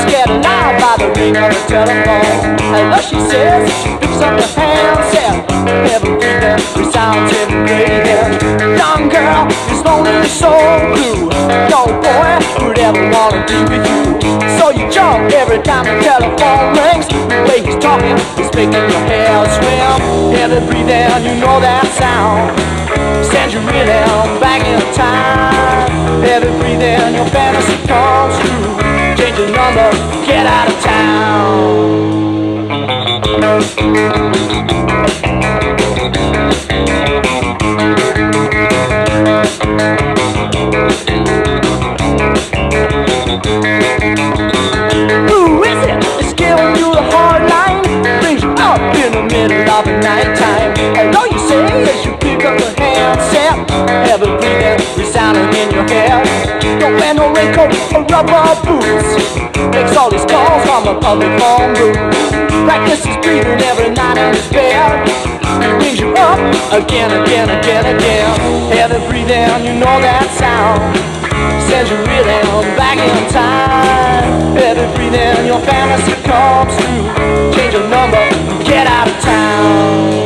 Scared alive by the ring of the telephone. Hello, she says, she picks up the handset. Everything resounds every day. Young girl is lonely, so blue. No boy would ever wanna be with you. So you jump every time the telephone rings. The way he's talking is making your hair swim. Heavy breathing, you know that sound. Sends you reeling back in time. Heavy breathing, your fantasy comes true. Change your number, get out of town. Who is it? It's giving you the hard line. Brings you up in the middle of the night time. Hello, you say as you pick up the handset. Heavy breathing resounding in your hair. Don't wear no raincoat or rubber boots. Makes all these calls from a public phone booth. Practice his breathing every night in his bed. He rings you up again, again, again, again. Heavy breathing, you know that sound. Sends you reeling back in time. Heavy breathing, your fantasy comes true. Change your number, get out of town.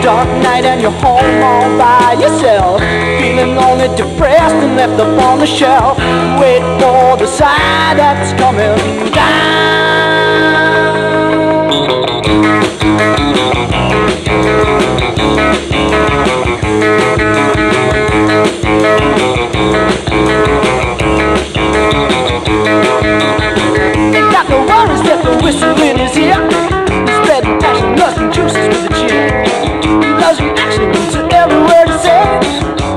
Dark night and you're home all by yourself, feeling lonely, depressed and left up on the shelf. Wait for the sign that's coming down. Ain't got no worries, get the whistle in his ear. He's spreading passion, lust and juices with the cheer. Action to every word he says.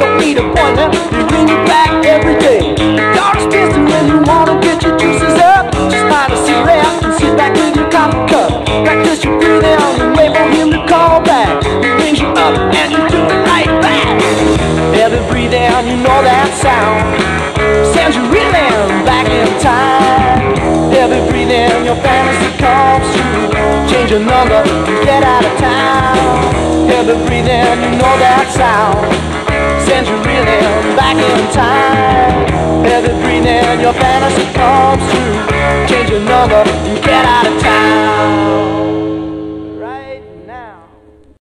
Don't need appointment, they bring you back every day. Dark's distant when you wanna get your juices up. Just find a cigarette and sit back with your coffee cup. Practice your breathing and wait for him to call back. He brings you up and you do it right back. Heavy breathing, you know that sound. Sends you reeling back in time. Heavy breathing, your fantasy comes true. Change your number, get out of town. Heavy breathing, you know that sound. Sends you reeling back in time. Heavy breathing, your fantasy comes true.